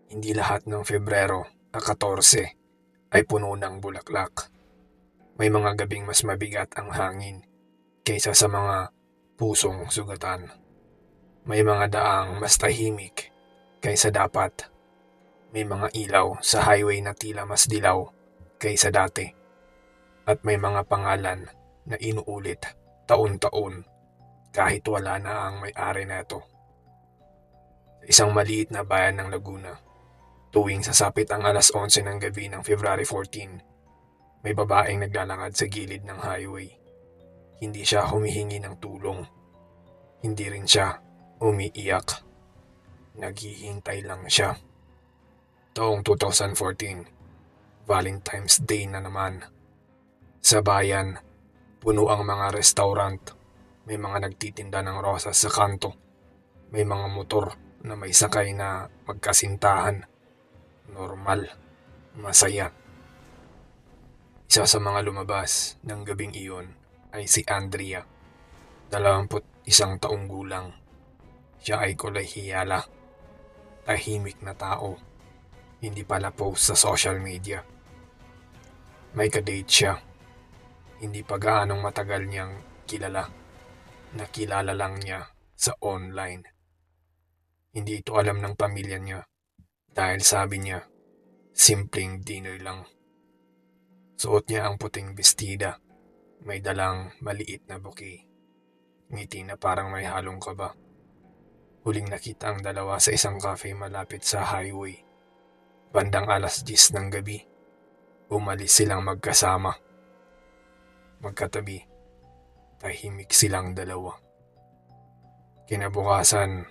Hindi lahat ng Febrero 14 ay puno ng bulaklak. May mga gabing mas mabigat ang hangin kaysa sa mga pusong sugatan. May mga daang mas tahimik kaysa dapat. May mga ilaw sa highway na tila mas dilaw kaysa dati. At may mga pangalan na inuulit taon-taon kahit wala na ang may-ari neto. Isang maliit na bayan ng Laguna, tuwing sasapit ang alas 11 ng gabi ng February 14, may babaeng naglalakad sa gilid ng highway. Hindi siya humihingi ng tulong. Hindi rin siya umiiyak. Naghihintay lang siya. Taong 2014, Valentine's Day na naman. Sa bayan, puno ang mga restaurant. May mga nagtitinda ng rosas sa kanto. May mga motor na may sakay na magkasintahan. Normal, masaya. Isa sa mga lumabas ng gabing iyon ay si Andrea, 21 taong gulang. Siya ay kolehiyala, tahimik na tao, hindi pala post sa social media. May kadate siya, hindi pa gaanong matagal niyang kilala. Nakilala lang niya sa online. Hindi ito alam ng pamilya niya dahil sabi niya, simpleng dinner lang. Suot niya ang puting bestida, may dalang maliit na bouquet. Ngiti na parang may halong kaba. Huling nakita ang dalawa sa isang cafe malapit sa highway. Bandang alas 10 ng gabi. Umalis silang magkasama. Magkatabi. Tahimik silang dalawa. Kinabukasan,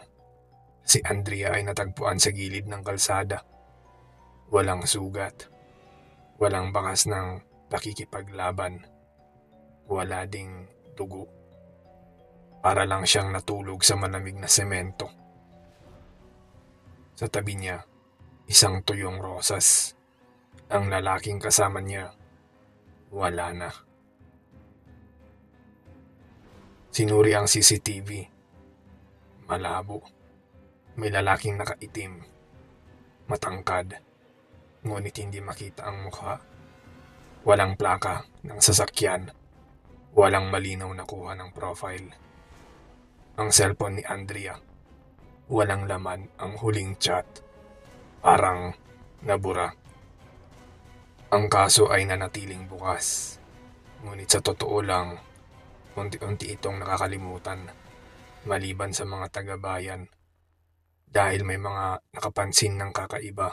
si Andrea ay natagpuan sa gilid ng kalsada. Walang sugat. Walang bakas ng pakikipaglaban. Wala ding dugo. Para lang siyang natulog sa malamig na semento. Sa tabi niya, isang tuyong rosas. Ang lalaking kasama niya, wala na. Sinuri ang CCTV. Malabo. May lalaking nakaitim. Matangkad. Ngunit hindi makita ang mukha. Walang plaka ng sasakyan. Walang malinaw na kuha ng profile. Ang cellphone ni Andrea. Walang laman ang huling chat. Parang nabura. Ang kaso ay nanatiling bukas. Ngunit sa totoo lang, unti-unti itong nakakalimutan. Maliban sa mga taga-bayan. Dahil may mga nakapansin ng kakaiba.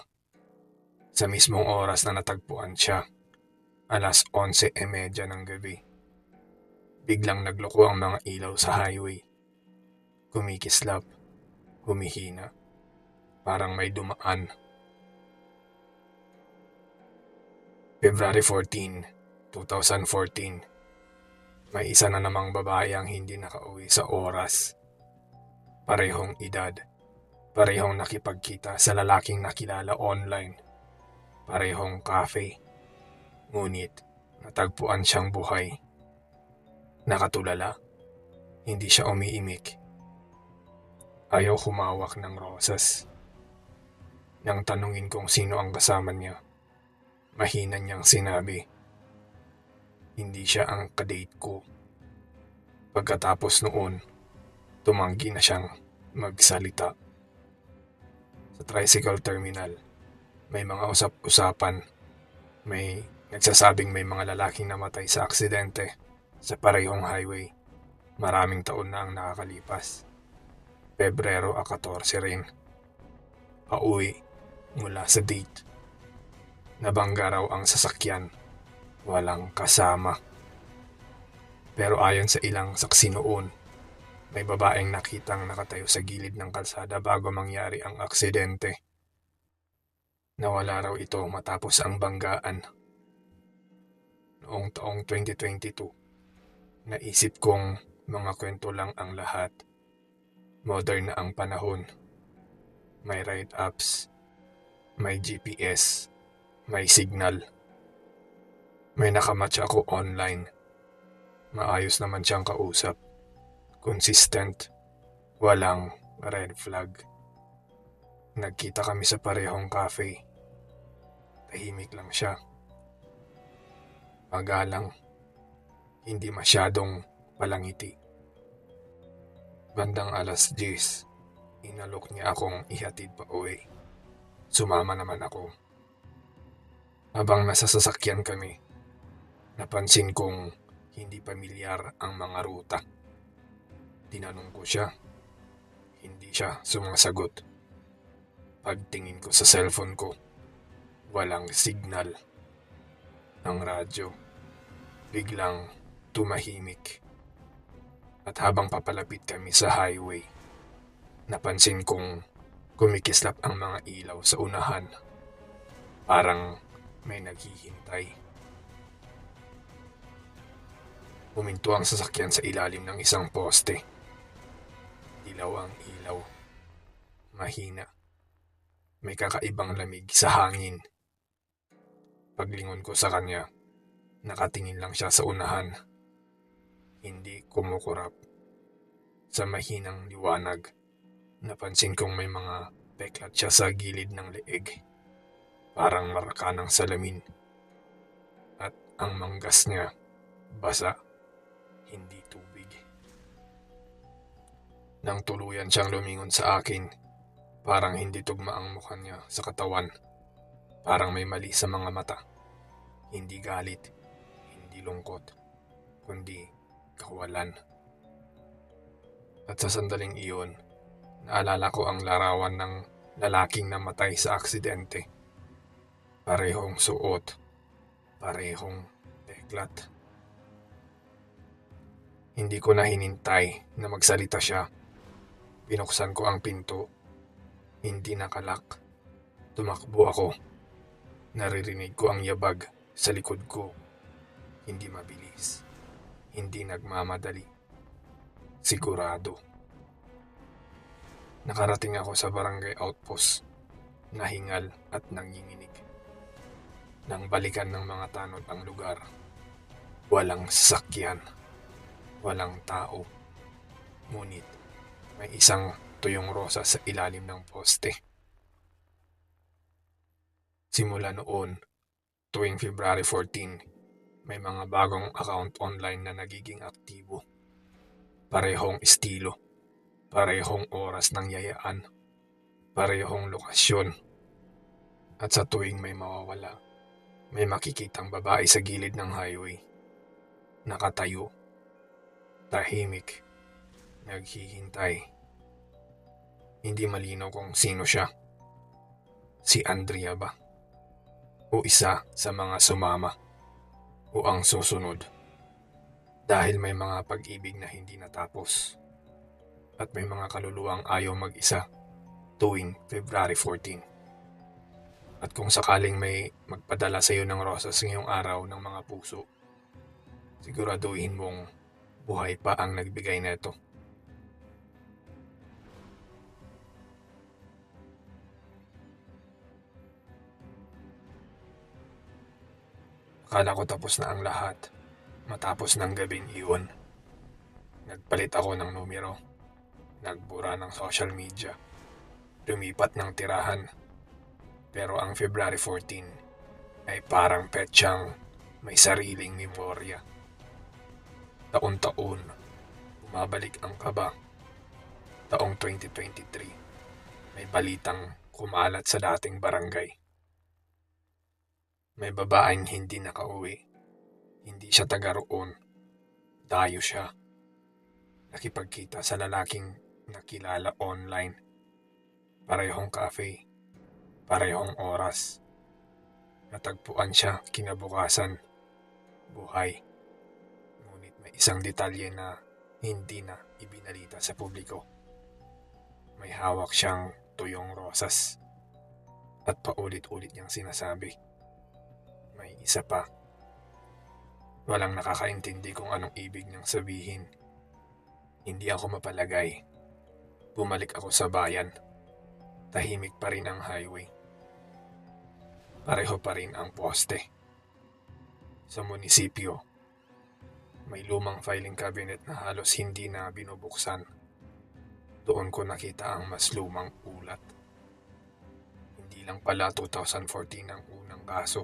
Sa mismong oras na natagpuan siya, alas 11:30 ng gabi. Biglang nagloko ang mga ilaw sa highway. Kumikislap, humihina, parang may dumaan. February 14, 2014. May isa na namang babae ang hindi nakauwi sa oras. Parehong edad, parehong nakipagkita sa lalaking nakilala online. Parehong cafe. Ngunit natagpuan siyang buhay. Nakatulala. Hindi siya umiimik. Ayaw humawak ng rosas. Nang tanungin kung sino ang kasama niya, mahina niyang sinabi, hindi siya ang kadate ko. Pagkatapos noon, tumanggi na siyang magsalita. Sa tricycle terminal, may mga usap-usapan. May nagsasabing may mga lalaking namatay sa aksidente sa parehong highway. Maraming taon na ang nakakalipas. Pebrero 14 rin. Pauwi mula sa date. Nabangga raw ang sasakyan. Walang kasama. Pero ayon sa ilang saksi noon, may babaeng nakitang nakatayo sa gilid ng kalsada bago mangyari ang aksidente. Nawala raw ito matapos ang banggaan. Noong taong 2022, naisip kong mga kwento lang ang lahat. Modern na ang panahon. May ride apps, may GPS, may signal. May nakamatch ako online. Maayos naman siyang kausap. Consistent. Walang red flag. Nagkita kami sa parehong cafe. Tahimik lang siya. Magalang. Hindi masyadong palangiti. Bandang 10:00, inalok niya akong ihatid pa uwi. Sumama naman ako. Habang nasa sasakyan kami, napansin kong hindi pamilyar ang mga ruta. Tinanong ko siya. Hindi siya sumasagot. Pagtingin ko sa cellphone ko, walang signal. Ang radyo biglang tumahimik. At habang papalapit kami sa highway, napansin kong kumikislap ang mga ilaw sa unahan. Parang may naghihintay. Huminto ang sasakyan sa ilalim ng isang poste. Dilaw ang ilaw. Mahina. May kakaibang lamig sa hangin. Paglingon ko sa kanya, nakatingin lang siya sa unahan. Hindi kumukurap. Sa mahinang liwanag, napansin kong may mga peklat siya sa gilid ng leeg. Parang maraka ng salamin. At ang manggas niya, basa, hindi tubig. Nang tuluyan siyang lumingon sa akin, parang hindi tugma ang mukha niya sa katawan. Parang may mali sa mga mata. Hindi galit, hindi lungkot, kundi kawalan. At sa sandaling iyon, naalala ko ang larawan ng lalaking namatay sa aksidente. Parehong suot, parehong peklat. Hindi ko na hinintay na magsalita siya. Binuksan ko ang pinto. Hindi nakalak. Tumakbo ako. Naririnig ko ang yabag sa likod ko. Hindi mabilis. Hindi nagmamadali. Sigurado. Nakarating ako sa barangay outpost. Nahingal at nanginginig. Nang balikan ng mga tanod ang lugar, walang sasakyan. Walang tao. Ngunit may isang tuyong rosa sa ilalim ng poste. Simula noon, tuwing February 14, may mga bagong account online na nagiging aktibo. Parehong estilo, parehong oras ng yayaan, parehong lokasyon. At sa tuwing may mawawala, may makikitang babae sa gilid ng highway. Nakatayo, tahimik, naghihintay. Hindi malinaw kung sino siya. Si Andrea ba? O isa sa mga sumama? O ang susunod? Dahil may mga pag-ibig na hindi natapos. At may mga kaluluwang ayaw mag-isa tuwing February 14. At kung sakaling may magpadala sa iyo ng rosas ngayong araw ng mga puso, siguraduhin mong buhay pa ang nagbigay nito. Akala ko tapos na ang lahat matapos ng gabing iyon. Nagpalit ako ng numero, nagbura ng social media, lumipat ng tirahan. Pero ang February 14 ay parang petsang may sariling memorya. Taon-taon, bumabalik ang kaba. Taong 2023, may balitang kumalat sa dating barangay. May babaeng hindi nakauwi. Hindi siya taga roon. Dayo siya. Nakipagkita sa lalaking nakilala online. Parehong cafe. Parehong oras. Natagpuan siya kinabukasan. Buhay. Ngunit may isang detalye na hindi na ibinalita sa publiko. May hawak siyang tuyong rosas. At paulit-ulit niyang sinasabi. May isa pa. Walang nakakaintindi kung anong ibig niyang sabihin. Hindi ako mapalagay. Bumalik ako sa bayan. Tahimik pa rin ang highway. Pareho pa rin ang poste. Sa munisipyo, may lumang filing cabinet na halos hindi na binubuksan. Doon ko nakita ang mas lumang ulat. Hindi lang pala 2014 ang unang kaso.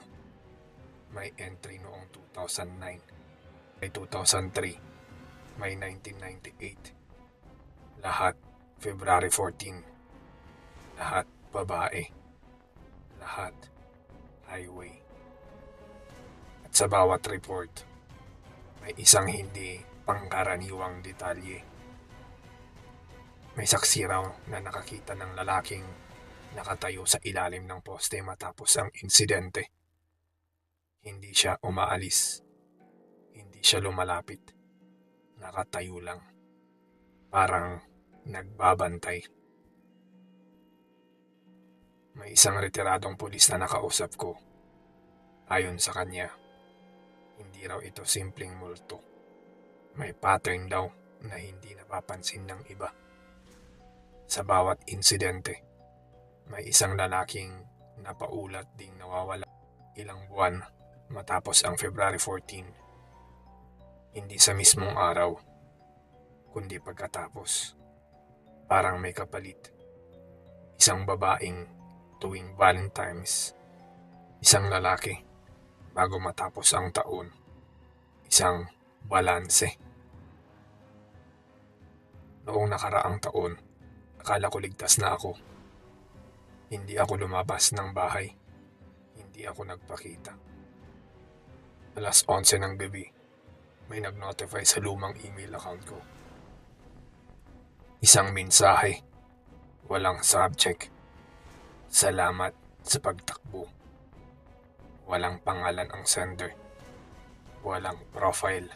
May entry noong 2009, may 2003, may 1998. Lahat February 14. Lahat babae. Lahat highway. At sa bawat report, may isang hindi pangkaraniwang detalye. May saksi raw na nakakita ng lalaking nakatayo sa ilalim ng poste matapos ang insidente. Hindi siya umaalis. Hindi siya lumalapit. Nakatayo lang. Parang nagbabantay. May isang retiradong pulis na nakausap ko. Ayon sa kanya, hindi raw ito simpleng multo. May pattern daw na hindi napapansin ng iba. Sa bawat insidente, may isang lalaking napaulat ding nawawala ilang buwan matapos ang February 14. Hindi sa mismong araw, kundi pagkatapos. Parang may kapalit. Isang babaeng tuwing Valentine's. Isang lalaki bago matapos ang taon. Isang balanse. Noong nakaraang taon, akala ko ligtas na ako. Hindi ako lumabas ng bahay. Hindi ako nagpakita. Alas 11 ng gabi, may nag-notify sa lumang email account ko. Isang mensahe, walang subject. Salamat sa pagtakbo. Walang pangalan ang sender. Walang profile.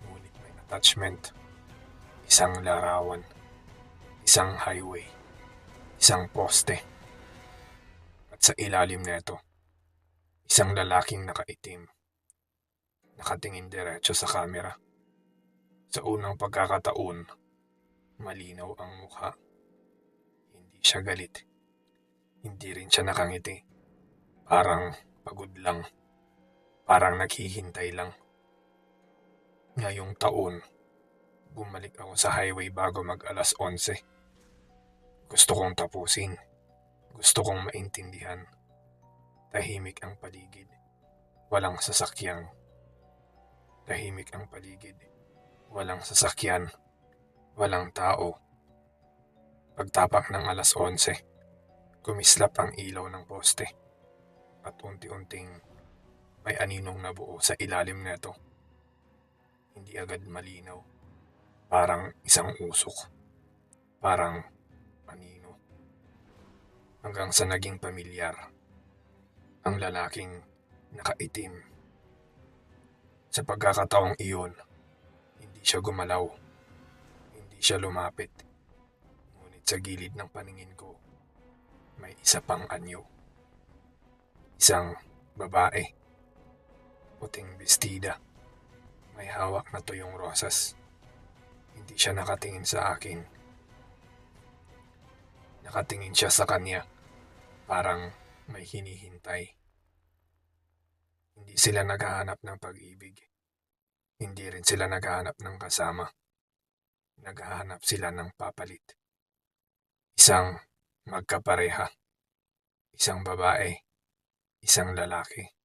Ngunit may attachment. Isang larawan. Isang highway. Isang poste. At sa ilalim nito, isang lalaking nakaitim. Nakatingin diretso sa camera. Sa unang pagkakataon, malinaw ang mukha. Hindi siya galit. Hindi rin siya nakangiti. Parang pagod lang. Parang naghihintay lang. Ngayong taon, bumalik ako sa highway bago mag alas 11. Gusto kong tapusin. Gusto kong maintindihan. Tahimik ang paligid. Walang sasakyan. Tahimik ang paligid. Walang sasakyan. Walang tao. Pagtapak ng alas 11, kumislap ang ilaw ng poste. At unti-unting may aninong nabuo sa ilalim nito. Hindi agad malinaw. Parang isang usok. Parang anino. Hanggang sa naging pamilyar. Ang lalaking nakaitim. Sa pagkakataong iyon, hindi siya gumalaw. Hindi siya lumapit. Ngunit sa gilid ng paningin ko, may isa pang anyo. Isang babae. Puting bestida. May hawak na tuyong rosas. Hindi siya nakatingin sa akin. Nakatingin siya sa kanya. Parang may hinihintay. Hindi sila naghahanap ng pag-ibig. Hindi rin sila naghahanap ng kasama. Naghahanap sila ng papalit. Isang magkapareha. Isang babae. Isang lalaki.